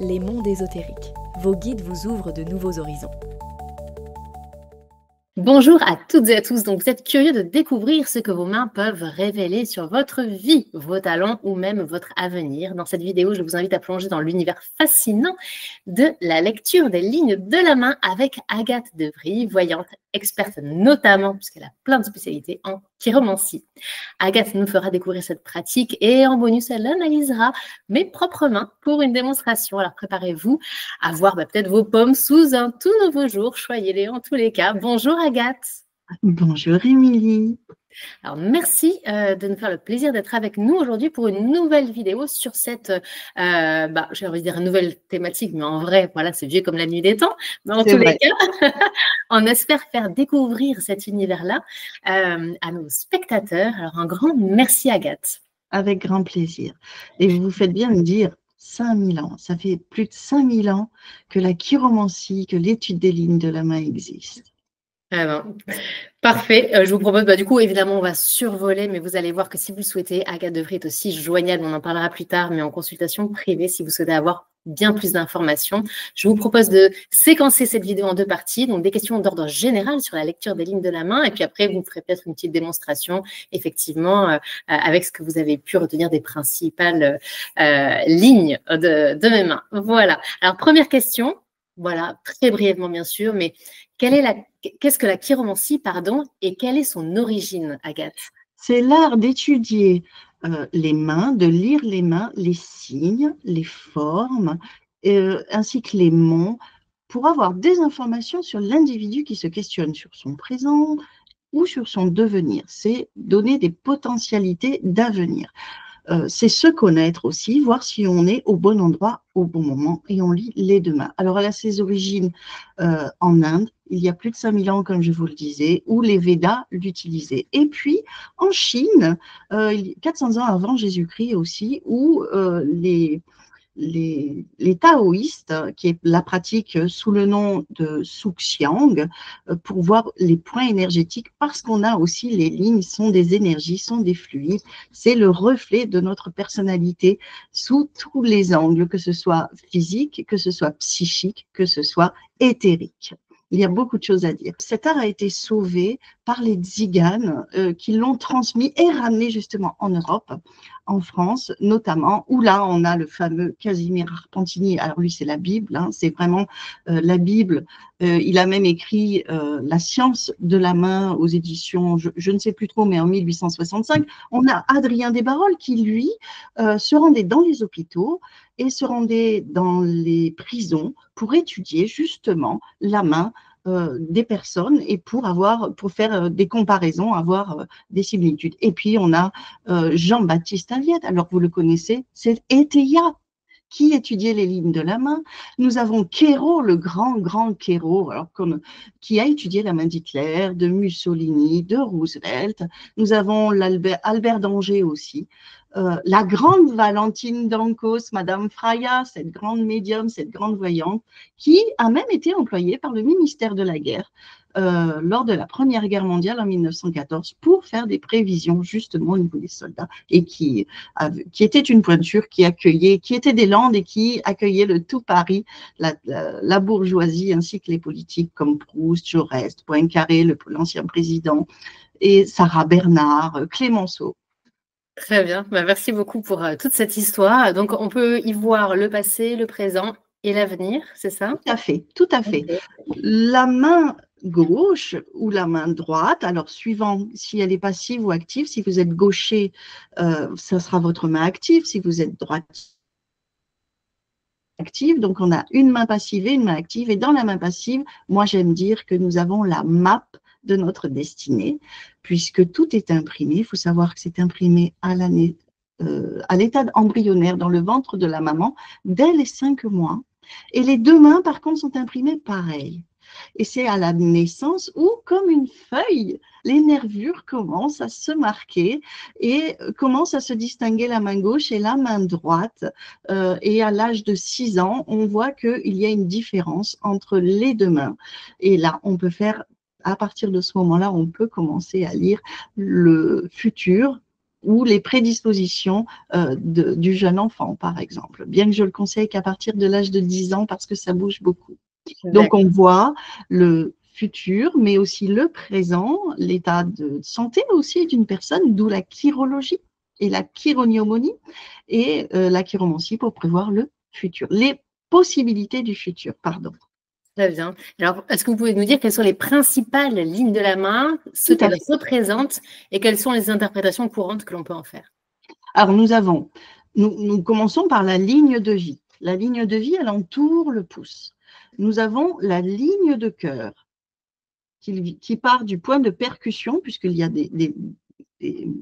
les mondes ésotériques. Vos guides vous ouvrent de nouveaux horizons. Bonjour à toutes et à tous. Donc, vous êtes curieux de découvrir ce que vos mains peuvent révéler sur votre vie, vos talents ou même votre avenir. Dans cette vidéo, je vous invite à plonger dans l'univers fascinant de la lecture des lignes de la main avec Agathe Devry, voyante, experte notamment, puisqu'elle a plein de spécialités en chiromancie. Agathe nous fera découvrir cette pratique et en bonus, elle analysera mes propres mains pour une démonstration. Alors, préparez-vous à voir peut-être vos pommes sous un tout nouveau jour. Choyez-les en tous les cas. Bonjour Agathe. Bonjour Émilie. Alors, merci de nous faire le plaisir d'être avec nous aujourd'hui pour une nouvelle vidéo sur cette, j'ai envie de dire une nouvelle thématique, mais en vrai, voilà, c'est vieux comme la nuit des temps. Mais en tous les cas, on espère faire découvrir cet univers-là à nos spectateurs. Alors, un grand merci Agathe. Avec grand plaisir. Et vous faites bien me dire 5000 ans. Ça fait plus de 5000 ans que la chiromancie, que l'étude des lignes de la main existe. Ah non. Parfait. Je vous propose, du coup, évidemment, on va survoler, mais vous allez voir que si vous le souhaitez, Agathe Devry est aussi joignable, on en parlera plus tard, mais en consultation privée, si vous souhaitez avoir bien plus d'informations. Je vous propose de séquencer cette vidéo en deux parties, donc des questions d'ordre général sur la lecture des lignes de la main, et puis après, vous ferez peut-être une petite démonstration, effectivement, avec ce que vous avez pu retenir des principales lignes de mes mains. Voilà. Alors, première question, voilà, très brièvement, bien sûr, mais qu'est-ce que la chiromancie, et quelle est son origine, Agathe? C'est l'art d'étudier les mains, de lire les mains, les signes, les formes, ainsi que les mots, pour avoir des informations sur l'individu qui se questionne sur son présent ou sur son devenir. C'est donner des potentialités d'avenir. C'est se connaître aussi, voir si on est au bon endroit, au bon moment, et on lit les deux mains. Alors, elle a ses origines en Inde, il y a plus de 5000 ans, comme je vous le disais, où les Védas l'utilisaient. Et puis, en Chine, 400 ans avant Jésus-Christ aussi, où les taoïstes, qui est la pratique sous le nom de Suxiang, pour voir les points énergétiques, parce qu'on a aussi les lignes, sont des énergies, sont des fluides, c'est le reflet de notre personnalité sous tous les angles, que ce soit physique, que ce soit psychique, que ce soit éthérique. Il y a beaucoup de choses à dire. Cet art a été sauvé par les tziganes qui l'ont transmis et ramené justement en Europe, en France notamment, où là on a le fameux Casimir Arpentini. Alors lui c'est la Bible, hein, c'est vraiment la Bible. Il a même écrit La science de la main aux éditions, je ne sais plus trop, mais en 1865. On a Adrien Desbarolles qui lui se rendait dans les hôpitaux et se rendait dans les prisons pour étudier justement la main des personnes et pour faire des comparaisons, avoir des similitudes. Et puis on a Jean-Baptiste Aviette, alors vous le connaissez, c'est Eteia qui étudiait les lignes de la main. Nous avons Quero, le grand Quero, qui a étudié la main d'Hitler, de Mussolini, de Roosevelt. Nous avons Albert d'Angers aussi. La grande Valentine d'Ancos, Madame Freya, cette grande médium, cette grande voyante, qui a même été employée par le ministère de la Guerre lors de la Première Guerre mondiale en 1914 pour faire des prévisions justement au niveau des soldats et qui était une pointure qui était des Landes et qui accueillait le tout Paris, la bourgeoisie ainsi que les politiques comme Proust, Jaurès, Poincaré, l'ancien président, et Sarah Bernard, Clémenceau. Très bien, merci beaucoup pour toute cette histoire. Donc, on peut y voir le passé, le présent et l'avenir, c'est ça? Tout à fait. Okay. La main gauche ou la main droite, alors suivant si elle est passive ou active, si vous êtes gaucher, ça sera votre main active, si vous êtes droite active, donc on a une main passive et une main active, et dans la main passive, moi j'aime dire que nous avons la map de notre destinée, puisque tout est imprimé. Il faut savoir que c'est imprimé à l'état embryonnaire dans le ventre de la maman dès les 5 mois. Et les deux mains, par contre, sont imprimées pareil. Et c'est à la naissance où, comme une feuille, les nervures commencent à se marquer et commencent à se distinguer la main gauche et la main droite. Et à l'âge de 6 ans, on voit qu'il y a une différence entre les deux mains. Et là, on peut faire, à partir de ce moment-là, on peut commencer à lire le futur ou les prédispositions du jeune enfant, par exemple. Bien que je le conseille qu'à partir de l'âge de 10 ans, parce que ça bouge beaucoup. Donc, on voit le futur, mais aussi le présent, l'état de santé aussi d'une personne, d'où la chirologie et la chironomie et la chiromancie pour prévoir le futur, les possibilités du futur, pardon. Très bien. Alors, est-ce que vous pouvez nous dire quelles sont les principales lignes de la main, ce qu'elles représentent et quelles sont les interprétations courantes que l'on peut en faire? Alors, nous commençons par la ligne de vie. La ligne de vie, elle entoure le pouce. Nous avons la ligne de cœur qui part du point de percussion, puisqu'il y a il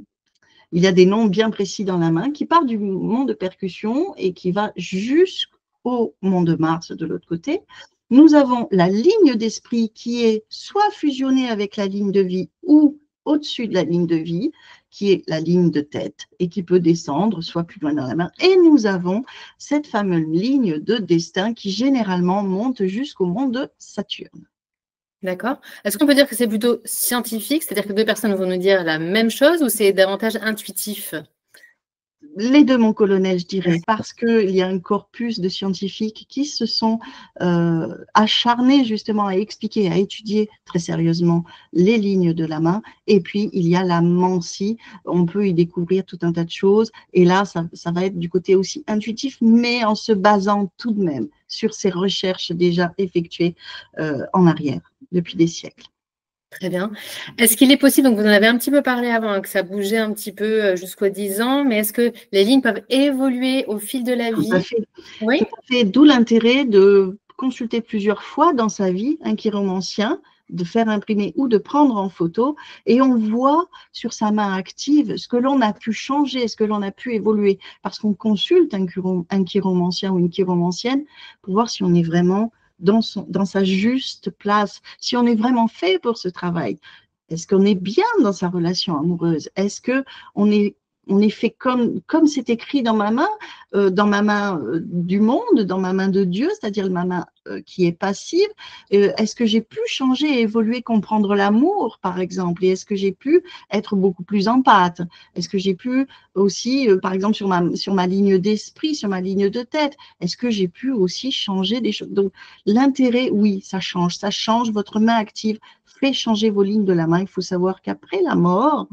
y a des noms bien précis dans la main, qui part du mont de percussion et qui va jusqu'au mont de Mars de l'autre côté. Nous avons la ligne d'esprit qui est soit fusionnée avec la ligne de vie ou au-dessus de la ligne de vie, qui est la ligne de tête et qui peut descendre soit plus loin dans la main. Et nous avons cette fameuse ligne de destin qui généralement monte jusqu'au mont de Saturne. D'accord. Est-ce qu'on peut dire que c'est plutôt scientifique, c'est-à-dire que deux personnes vont nous dire la même chose ou c'est davantage intuitif? Les deux, mon colonel, je dirais, parce qu'il y a un corpus de scientifiques qui se sont acharnés justement à expliquer, à étudier très sérieusement les lignes de la main. Et puis, il y a la mancie, on peut y découvrir tout un tas de choses. Et là, ça va être du côté aussi intuitif, mais en se basant tout de même sur ces recherches déjà effectuées en arrière, depuis des siècles. Très bien. Est-ce qu'il est possible, donc vous en avez un petit peu parlé avant, hein, que ça bougeait un petit peu jusqu'aux 10 ans, mais est-ce que les lignes peuvent évoluer au fil de la vie? Tout à fait. Oui. Tout à fait. D'où l'intérêt de consulter plusieurs fois dans sa vie un chiromancien, de faire imprimer ou de prendre en photo, et on voit sur sa main active ce que l'on a pu changer, ce que l'on a pu évoluer, parce qu'on consulte un chiromancien ou une chiromancienne pour voir si on est vraiment dans sa juste place, si on est vraiment fait pour ce travail. Est-ce qu'on est bien dans sa relation amoureuse? Est-ce qu'on est fait comme c'est écrit dans ma main du monde, dans ma main de Dieu, c'est-à-dire ma main qui est passive. Est-ce que j'ai pu changer, évoluer, comprendre l'amour, par exemple? Et est-ce que j'ai pu être beaucoup plus empathe? Est-ce que j'ai pu aussi, par exemple, sur ma ligne d'esprit, sur ma ligne de tête, est-ce que j'ai pu aussi changer des choses? Donc, l'intérêt, oui, ça change votre main active. Fait changer vos lignes de la main. Il faut savoir qu'après la mort,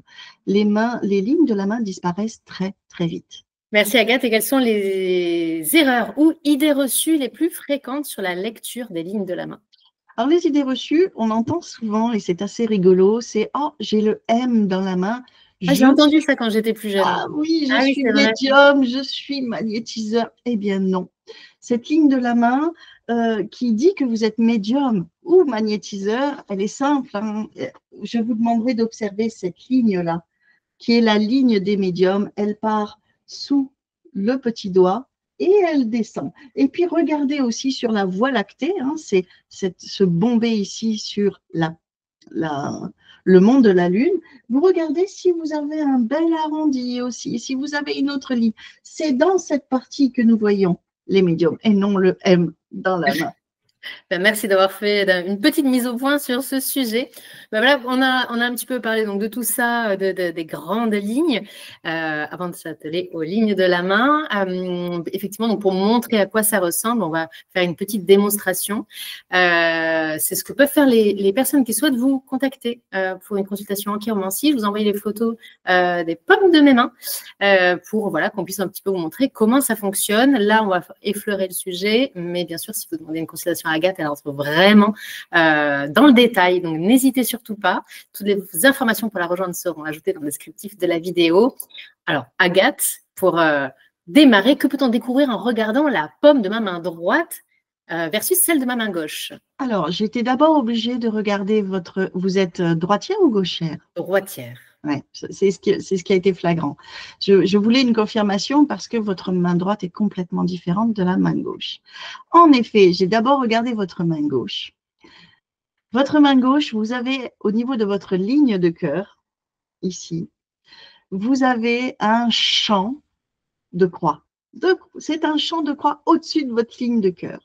les lignes de la main disparaissent très, très vite. Merci Agathe. Et quelles sont les erreurs ou idées reçues les plus fréquentes sur la lecture des lignes de la main? Alors, les idées reçues, on entend souvent, et c'est assez rigolo, c'est « Oh, j'ai le M dans la main ». J'ai entendu ça quand j'étais plus jeune. Ah oui, je suis médium, je suis magnétiseur. Eh bien non. Cette ligne de la main qui dit que vous êtes médium ou magnétiseur, elle est simple, hein. Je vous demanderai d'observer cette ligne-là, qui est la ligne des médiums. Elle part sous le petit doigt et elle descend. Et puis regardez aussi sur la Voie lactée, hein, c'est ce bombé ici sur le monde de la Lune. Vous regardez si vous avez un bel arrondi aussi, si vous avez une autre ligne. C'est dans cette partie que nous voyons les médiums et non le M dans la main. Merci d'avoir fait une petite mise au point sur ce sujet. Voilà, on a un petit peu parlé donc, de tout ça, des grandes lignes, avant de s'atteler aux lignes de la main. Effectivement, donc, pour montrer à quoi ça ressemble, on va faire une petite démonstration. C'est ce que peuvent faire les personnes qui souhaitent vous contacter pour une consultation en chiromancie. Je vous envoie les photos des paumes de mes mains pour voilà, qu'on puisse un petit peu vous montrer comment ça fonctionne. Là, on va effleurer le sujet, mais bien sûr, si vous demandez une consultation à Agathe, elle entre vraiment dans le détail. Donc, n'hésitez surtout pas. Toutes les informations pour la rejoindre seront ajoutées dans le descriptif de la vidéo. Alors, Agathe, pour démarrer, que peut-on découvrir en regardant la paume de ma main droite versus celle de ma main gauche? Alors, j'étais d'abord obligée de regarder vous êtes droitière ou gauchère? Droitière. Ouais, c'est ce qui a été flagrant. Je voulais une confirmation parce que votre main droite est complètement différente de la main gauche. En effet, j'ai d'abord regardé votre main gauche. Votre main gauche, vous avez au niveau de votre ligne de cœur, ici, vous avez un champ de croix. C'est un champ de croix au-dessus de votre ligne de cœur.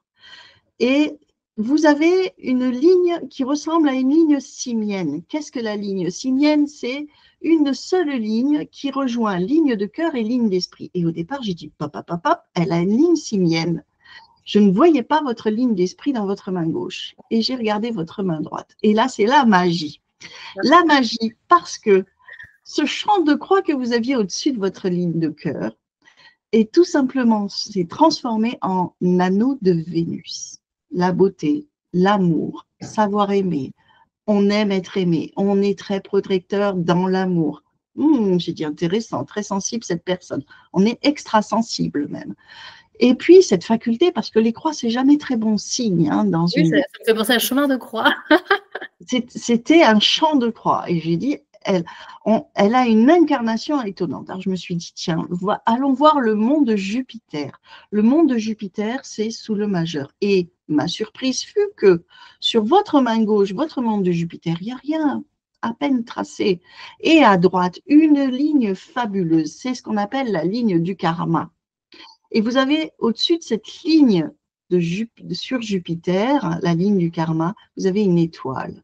Et vous avez une ligne qui ressemble à une ligne simienne. Qu'est-ce que la ligne simienne? C'est une seule ligne qui rejoint ligne de cœur et ligne d'esprit. Et au départ, j'ai dit, pop, pop, pop, pop, elle a une ligne simienne. Je ne voyais pas votre ligne d'esprit dans votre main gauche. Et j'ai regardé votre main droite. Et là, c'est la magie. La magie, parce que ce champ de croix que vous aviez au-dessus de votre ligne de cœur est tout simplement s'est transformé en anneau de Vénus. La beauté, l'amour, savoir aimer. On aime être aimé. On est très protecteur dans l'amour. J'ai dit intéressant, très sensible cette personne. On est extra sensible même. Et puis cette faculté, parce que les croix, c'est jamais très bon signe dans Oui, une. ça me fait penser à un chemin de croix. C'était un champ de croix. Et j'ai dit, elle a une incarnation étonnante. Alors je me suis dit, tiens, allons voir le monde de Jupiter. Le monde de Jupiter, c'est sous le majeur. Et ma surprise fut que sur votre main gauche, votre monde de Jupiter, il n'y a rien, à peine tracé. Et à droite, une ligne fabuleuse. C'est ce qu'on appelle la ligne du karma. Et vous avez au-dessus de cette ligne sur Jupiter, la ligne du karma, vous avez une étoile.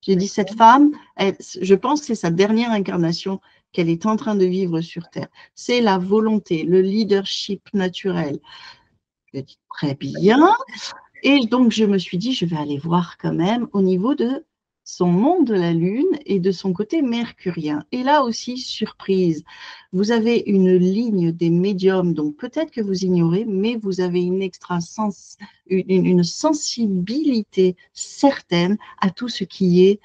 J'ai dit, cette femme, je pense que c'est sa dernière incarnation qu'elle est en train de vivre sur Terre. C'est la volonté, le leadership naturel. J'ai dit, très bien. Et donc, je me suis dit, je vais aller voir quand même au niveau de son monde de la Lune et de son côté mercurien. Et là aussi, surprise, vous avez une ligne des médiums, donc peut-être que vous ignorez, mais vous avez une sensibilité certaine à tout ce qui est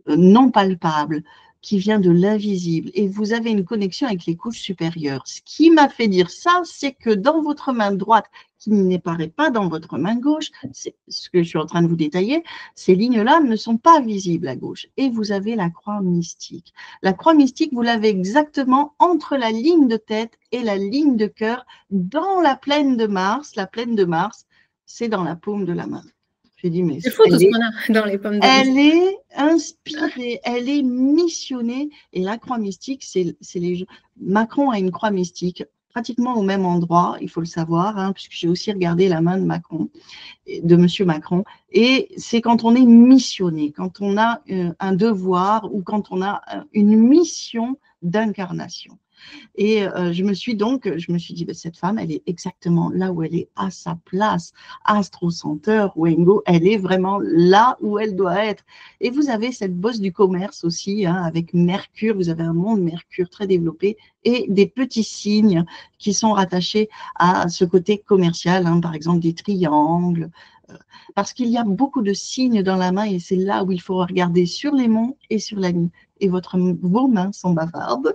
non palpable, qui vient de l'invisible. Et vous avez une connexion avec les couches supérieures. Ce qui m'a fait dire ça, c'est que dans votre main droite, qui n'apparaît pas dans votre main gauche, c'est ce que je suis en train de vous détailler, ces lignes-là ne sont pas visibles à gauche. Et vous avez la croix mystique. La croix mystique, vous l'avez exactement entre la ligne de tête et la ligne de cœur dans la plaine de Mars. La plaine de Mars, c'est dans la paume de la main. J'ai dit, mais c'est fou tout ce qu'on a dans les pommes de elle est inspirée, elle est missionnée. Et la croix mystique, c'est les. Macron a une croix mystique pratiquement au même endroit, il faut le savoir, puisque j'ai aussi regardé la main de Macron, de Monsieur Macron. Et c'est quand on est missionné, quand on a un devoir ou quand on a une mission d'incarnation. Et je me suis dit, ben, cette femme, elle est exactement là où elle est, à sa place. Astro Center, Wengo, elle est vraiment là où elle doit être. Et vous avez cette bosse du commerce aussi, avec Mercure, vous avez un monde Mercure très développé et des petits signes qui sont rattachés à ce côté commercial, par exemple des triangles, parce qu'il y a beaucoup de signes dans la main et c'est là où il faut regarder sur les monts et sur la lune. Et vos mains sont bavardes.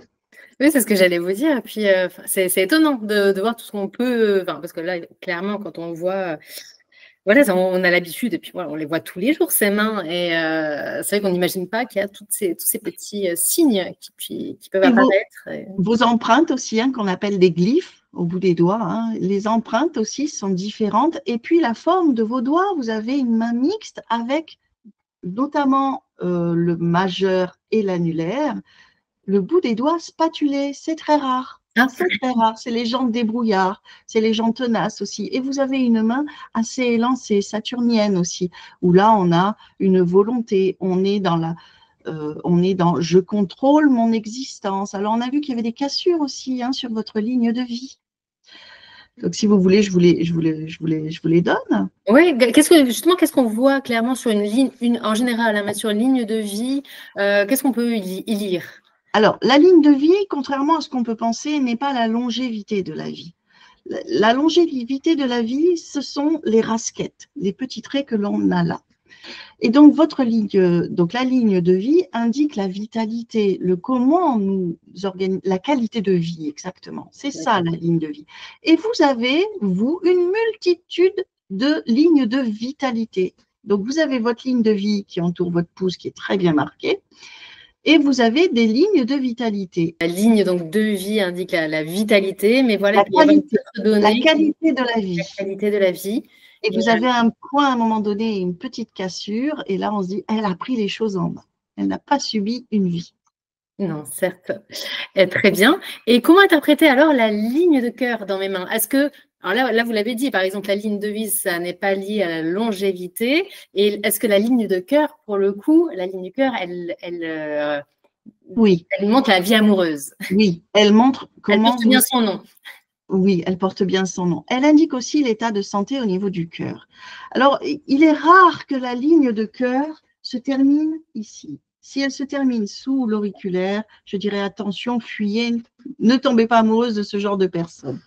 Oui, c'est ce que j'allais vous dire. Et puis, c'est étonnant de voir tout ce qu'on peut. Parce que là, clairement, quand on voit. Voilà, on a l'habitude, et puis voilà, on les voit tous les jours, ces mains. Et c'est vrai qu'on n'imagine pas qu'il y a tous ces petits signes qui peuvent apparaître. Vos empreintes aussi, qu'on appelle des glyphes au bout des doigts. Les empreintes aussi sont différentes. Et puis, la forme de vos doigts, vous avez une main mixte avec notamment le majeur et l'annulaire. Le bout des doigts spatulé, c'est très rare. C'est très rare. C'est les gens débrouillards, c'est les gens tenaces aussi. Et vous avez une main assez élancée, saturnienne aussi, où là, on a une volonté. On est dans je contrôle mon existence. Alors, on a vu qu'il y avait des cassures aussi sur votre ligne de vie. Donc, si vous voulez, je vous les donne. Oui, qu'est-ce qu'on voit clairement sur une ligne, en général, sur une ligne de vie, qu'est-ce qu'on peut y lire? Alors, la ligne de vie, contrairement à ce qu'on peut penser, n'est pas la longévité de la vie. La longévité de la vie, ce sont les rasquettes, les petits traits que l'on a là. Et donc, la ligne de vie indique la vitalité, comment nous organisons, la qualité de vie exactement. C'est ça, la ligne de vie. Et vous avez, une multitude de lignes de vitalité. Donc, vous avez votre ligne de vie qui entoure votre pouce, qui est très bien marquée. Et vous avez des lignes de vitalité. La ligne donc, de vie indique la vitalité, mais voilà, la qualité de la vie. La qualité de la vie. Et vous avez un point à un moment donné, une petite cassure, et là on se dit, elle a pris les choses en main. Elle n'a pas subi une vie. Non, certes. Très bien. Et comment interpréter alors la ligne de cœur dans mes mains? Est-ce que, Alors là, vous l'avez dit, par exemple, la ligne de vis, ça n'est pas lié à la longévité. Et est-ce que la ligne de cœur, pour le coup, la ligne du cœur, Oui, elle montre la vie amoureuse. oui, elle montre Elle comment porte bien son nom. Oui, elle porte bien son nom. Elle indique aussi l'état de santé au niveau du cœur. Alors, il est rare que la ligne de cœur se termine ici. Si elle se termine sous l'auriculaire, je dirais attention, fuyez, ne tombez pas amoureuse de ce genre de personne.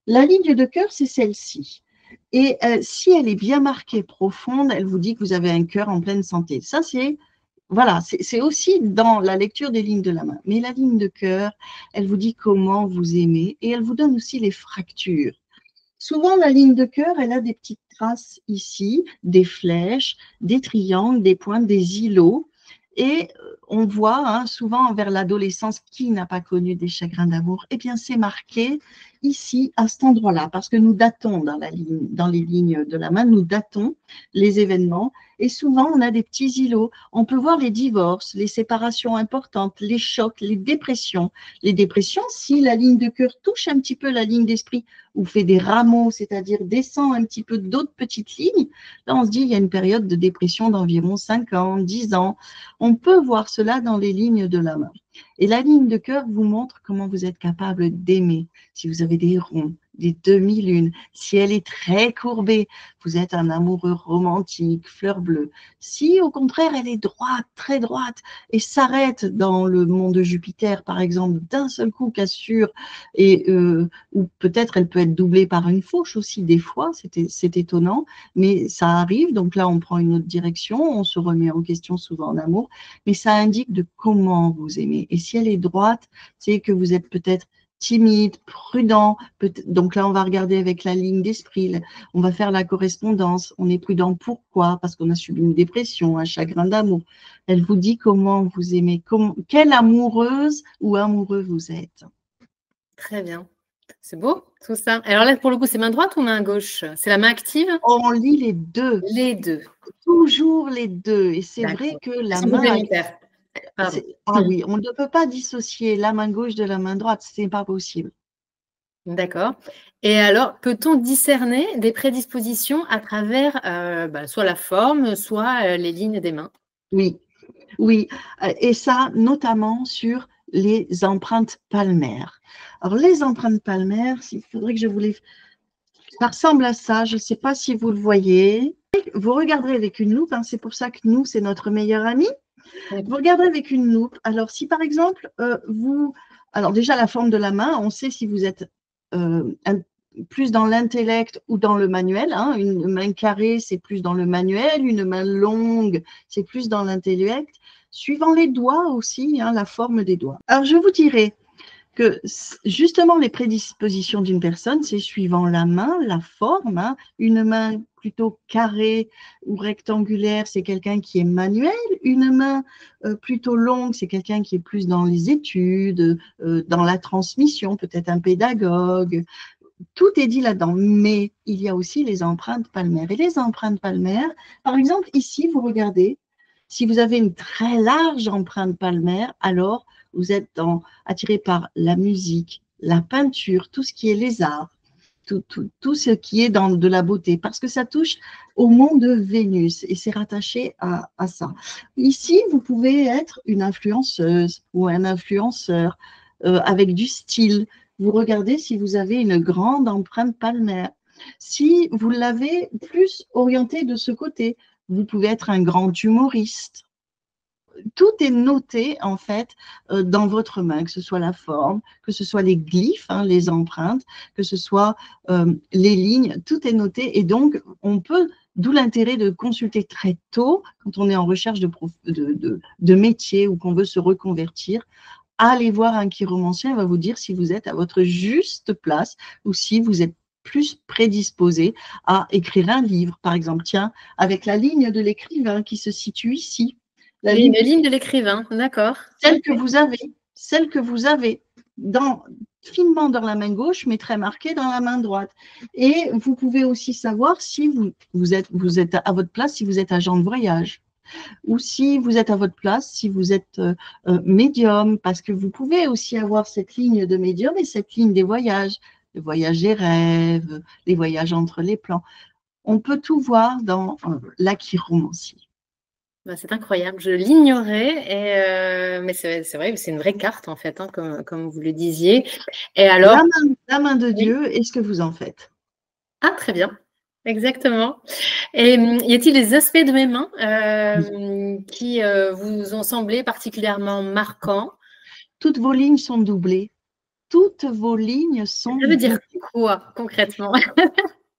La ligne de cœur, c'est celle-ci. Et si elle est bien marquée profonde, elle vous dit que vous avez un cœur en pleine santé. Ça, c'est voilà, c'est aussi dans la lecture des lignes de la main. Mais la ligne de cœur, elle vous dit comment vous aimez et elle vous donne aussi les fractures. Souvent, la ligne de cœur, elle a des petites traces ici, des flèches, des triangles, des pointes, des îlots. Et on voit souvent vers l'adolescence qui n'a pas connu des chagrins d'amour, eh bien c'est marqué ici à cet endroit-là parce que nous datons dans les lignes de la main, nous datons les événements et souvent on a des petits îlots. On peut voir les divorces, les séparations importantes, les chocs, les dépressions. Les dépressions, si la ligne de cœur touche un petit peu la ligne d'esprit ou fait des rameaux, c'est-à-dire descend un petit peu d'autres petites lignes, là on se dit il y a une période de dépression d'environ 5 ans, 10 ans. On peut voir cela dans les lignes de la main. Et la ligne de cœur vous montre comment vous êtes capable d'aimer. Si vous avez des ronds, des demi-lunes, si elle est très courbée, vous êtes un amoureux romantique, fleur bleue. Si au contraire elle est droite, très droite, et s'arrête dans le mont de Jupiter, par exemple, d'un seul coup, cassure, et ou peut-être elle peut être doublée par une fauche aussi des fois, c'est étonnant, mais ça arrive. Donc là, on prend une autre direction, on se remet en question souvent en amour, mais ça indique de comment vous aimez. Et si elle est droite, c'est que vous êtes peut-être timide, prudent. Donc là, on va regarder avec la ligne d'esprit, on va faire la correspondance. On est prudent, pourquoi? Parce qu'on a subi une dépression, un chagrin d'amour. Elle vous dit comment vous aimez, quelle amoureuse ou amoureux vous êtes. Très bien. C'est beau, tout ça. Alors là, pour le coup, c'est main droite ou main gauche? C'est la main active? On lit les deux. Les deux. Toujours les deux. Et c'est vrai que la main... Ah oui, on ne peut pas dissocier la main gauche de la main droite, c'est pas possible. D'accord. Et alors, peut-on discerner des prédispositions à travers soit la forme, soit les lignes des mains? Oui, oui. Et ça, notamment sur les empreintes palmaires. Alors, les empreintes palmaires, il faudrait que je vous les... Ça ressemble à ça, je ne sais pas si vous le voyez. Vous regarderez avec une loupe, c'est pour ça que nous, c'est notre meilleur ami. Vous regardez avec une loupe. Alors, si par exemple, alors déjà la forme de la main, on sait si vous êtes plus dans l'intellect ou dans le manuel. Une main carrée, c'est plus dans le manuel. Une main longue, c'est plus dans l'intellect. Suivant les doigts aussi, la forme des doigts. Alors, je vous dirais que justement, les prédispositions d'une personne, c'est suivant la main, la forme. Une main plutôt carrée ou rectangulaire, c'est quelqu'un qui est manuel. Une main plutôt longue, c'est quelqu'un qui est plus dans les études, dans la transmission, peut-être un pédagogue. Tout est dit là-dedans, mais il y a aussi les empreintes palmaires. Et les empreintes palmaires, par exemple, ici, vous regardez, si vous avez une très large empreinte palmaire, alors vous êtes attiré par la musique, la peinture, tout ce qui est les arts, tout ce qui est dans de la beauté, parce que ça touche au monde de Vénus et c'est rattaché à ça. Ici, vous pouvez être une influenceuse ou un influenceur avec du style. Vous regardez si vous avez une grande empreinte palmaire. Si vous l'avez plus orienté de ce côté, vous pouvez être un grand humoriste. Tout est noté, en fait, dans votre main, que ce soit la forme, que ce soit les glyphes, les empreintes, que ce soit les lignes, tout est noté. Et donc, on peut, d'où l'intérêt de consulter très tôt, quand on est en recherche de métier ou qu'on veut se reconvertir, aller voir un chiromancien, il va vous dire si vous êtes à votre juste place ou si vous êtes plus prédisposé à écrire un livre, par exemple, tiens, avec la ligne de l'écrivain qui se situe ici. La ligne de l'écrivain, d'accord. Celle que vous avez finement dans la main gauche, mais très marquée dans la main droite. Et vous pouvez aussi savoir si vous êtes à votre place, si vous êtes agent de voyage, ou si vous êtes à votre place, si vous êtes médium, parce que vous pouvez aussi avoir cette ligne de médium et cette ligne des voyages. le voyage des rêves, les voyages entre les plans. On peut tout voir dans la chiromancie. Ben, c'est incroyable, je l'ignorais, mais c'est vrai, c'est une vraie carte en fait, hein, comme vous le disiez. Et alors, la main de oui. Dieu, est-ce que vous en faites? Ah, très bien, exactement. Et y a-t-il des aspects de mes mains qui vous ont semblé particulièrement marquants? Toutes vos lignes sont doublées. Toutes vos lignes sont Ça veut dire doublées. quoi concrètement?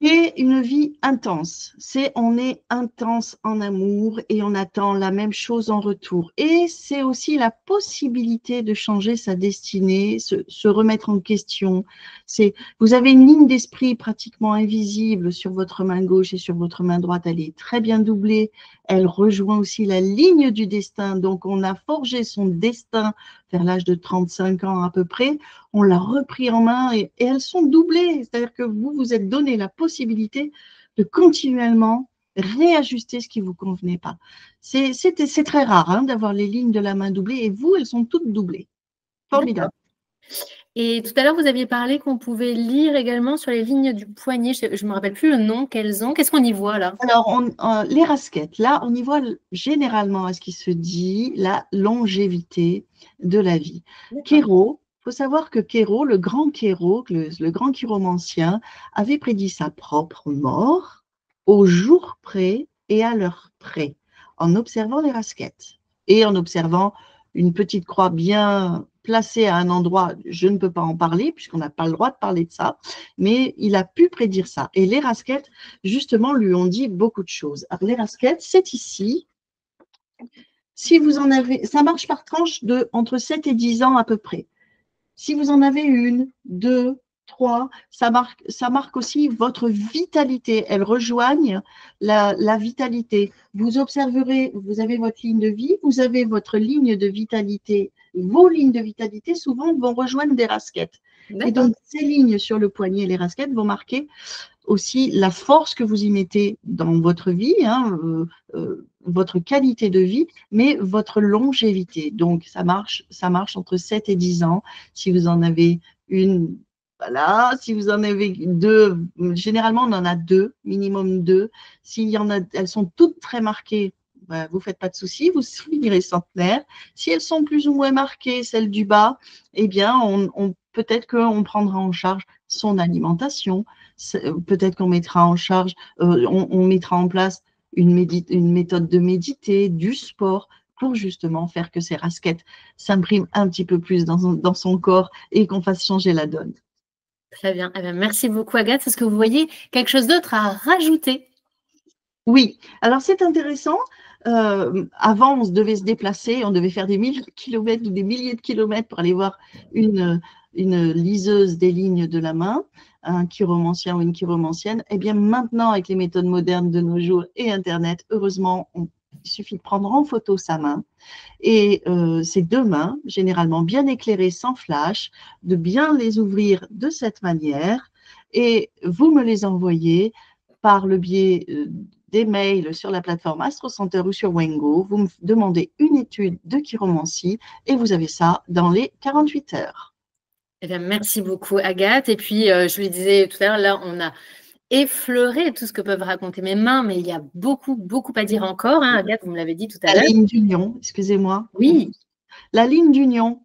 Et une vie intense. On est intense en amour et on attend la même chose en retour. Et c'est aussi la possibilité de changer sa destinée, se remettre en question. Vous avez une ligne d'esprit pratiquement invisible sur votre main gauche et sur votre main droite. Elle est très bien doublée. Elle rejoint aussi la ligne du destin. Donc, on a forgé son destin vers l'âge de 35 ans à peu près. On l'a repris en main et elles sont doublées. C'est-à-dire que vous vous êtes donné la possibilité de continuellement réajuster ce qui ne vous convenait pas. C'est très rare hein, d'avoir les lignes de la main doublées et vous, elles sont toutes doublées. Formidable. Et tout à l'heure, vous aviez parlé qu'on pouvait lire également sur les lignes du poignet. Je ne me rappelle plus le nom qu'elles ont. Qu'est-ce qu'on y voit là? Alors, les rasquettes, là, on y voit généralement à ce qui se dit la longévité de la vie. Kéro, il faut savoir que Kéro, le grand chiromancien, avait prédit sa propre mort au jour près et à l'heure près, en observant les rasquettes et en observant une petite croix bien placée à un endroit, je ne peux pas en parler puisqu'on n'a pas le droit de parler de ça, mais il a pu prédire ça. Et les rasquettes, justement, lui ont dit beaucoup de choses. Alors, les rasquettes, c'est ici. Si vous en avez, ça marche par tranche de entre 7 et 10 ans à peu près. Si vous en avez une, deux, trois, ça marque aussi votre vitalité. Elles rejoignent la vitalité. Vous observerez, vous avez votre ligne de vie, vous avez votre ligne de vitalité. Vos lignes de vitalité, souvent, vont rejoindre des rasquettes. Et donc, ces lignes sur le poignet, les rasquettes, vont marquer aussi la force que vous y mettez dans votre vie, hein, votre qualité de vie, mais votre longévité. Donc, ça marche entre 7 et 10 ans. Si vous en avez une, voilà. Si vous en avez deux, généralement, on en a deux, minimum deux. S'il y en a, elles sont toutes très marquées, ben, vous ne faites pas de soucis, vous finirez centenaire. Si elles sont plus ou moins marquées, celles du bas, eh bien, peut-être qu'on prendra en charge son alimentation, peut-être qu'on mettra en charge, on mettra en place une méthode de méditer, du sport, pour justement faire que ces rasquettes s'impriment un petit peu plus dans son corps et qu'on fasse changer la donne. Très bien. Eh bien, merci beaucoup, Agathe. Est-ce que vous voyez quelque chose d'autre à rajouter? Oui, alors c'est intéressant. Avant, on devait se déplacer, on devait faire des milliers de kilomètres ou des milliers de kilomètres pour aller voir une liseuse des lignes de la main, un chiromancien ou une chiromancienne. Eh bien, maintenant, avec les méthodes modernes de nos jours et Internet, heureusement, il suffit de prendre en photo sa main et ces deux mains, généralement bien éclairées sans flash, de bien les ouvrir de cette manière et vous me les envoyez par le biais des mails sur la plateforme Astro Center ou sur Wengo. Vous me demandez une étude de chiromancie et vous avez ça dans les 48 heures. Eh bien, merci beaucoup, Agathe. Et puis, je lui disais tout à l'heure, là, on a effleuré tout ce que peuvent raconter mes mains, mais il y a beaucoup, beaucoup à dire encore. Hein, Agathe, vous me l'avez dit tout à l'heure. La ligne d'union, excusez-moi. Oui. La ligne d'union.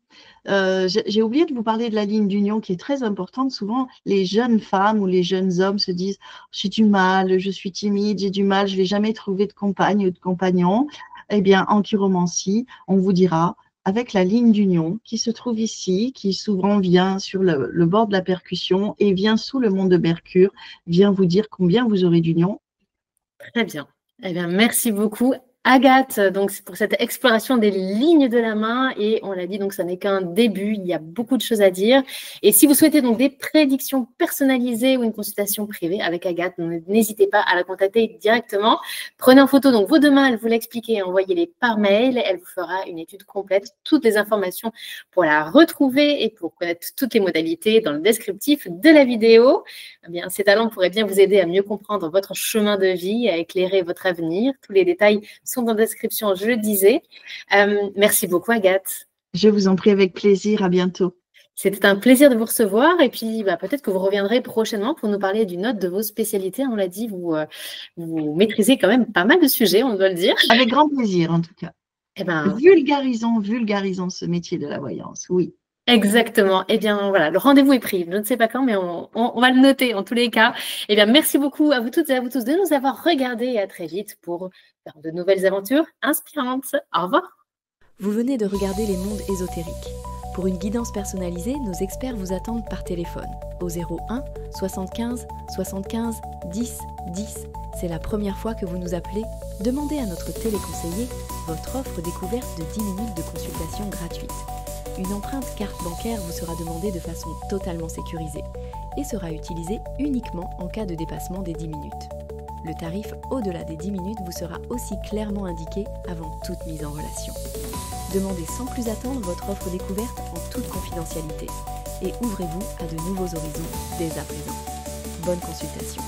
J'ai oublié de vous parler de la ligne d'union qui est très importante. Souvent, les jeunes femmes ou les jeunes hommes se disent « j'ai du mal, je suis timide, j'ai du mal, je ne vais jamais trouver de compagne ou de compagnon ». Eh bien, en chiromancie, on vous dira avec la ligne d'union qui se trouve ici, qui souvent vient sur le bord de la percussion et vient sous le mont de Mercure, vient vous dire combien vous aurez d'union. Très bien. Eh bien, merci beaucoup, Agathe, donc c'est pour cette exploration des lignes de la main et on l'a dit, donc ça n'est qu'un début, il y a beaucoup de choses à dire. Et si vous souhaitez donc des prédictions personnalisées ou une consultation privée avec Agathe, n'hésitez pas à la contacter directement. Prenez en photo donc vos deux mains, elle vous l'explique et envoyez-les par mail. Elle vous fera une étude complète, toutes les informations pour la retrouver et pour connaître toutes les modalités dans le descriptif de la vidéo. Eh bien, ces talents pourraient bien vous aider à mieux comprendre votre chemin de vie, à éclairer votre avenir. Tous les détails sont dans la description, je le disais. Merci beaucoup, Agathe. Je vous en prie, avec plaisir. À bientôt. C'était un plaisir de vous recevoir et puis peut-être que vous reviendrez prochainement pour nous parler d'une autre de vos spécialités. On l'a dit, vous maîtrisez quand même pas mal de sujets, on doit le dire. Avec grand plaisir, en tout cas. Eh ben, Vulgarisons ce métier de la voyance, oui. exactement. Eh bien, voilà, le rendez-vous est pris. Je ne sais pas quand, mais on va le noter en tous les cas. Eh bien, merci beaucoup à vous toutes et à vous tous de nous avoir regardés et à très vite pour faire de nouvelles aventures inspirantes. Au revoir. Vous venez de regarder Les Mondes ésotériques. Pour une guidance personnalisée, nos experts vous attendent par téléphone au 01 75 75 10 10. C'est la première fois que vous nous appelez. Demandez à notre téléconseiller votre offre découverte de 10 minutes de consultation gratuite. Une empreinte carte bancaire vous sera demandée de façon totalement sécurisée et sera utilisée uniquement en cas de dépassement des 10 minutes. Le tarif au-delà des 10 minutes vous sera aussi clairement indiqué avant toute mise en relation. Demandez sans plus attendre votre offre découverte en toute confidentialité et ouvrez-vous à de nouveaux horizons dès à présent. Bonne consultation.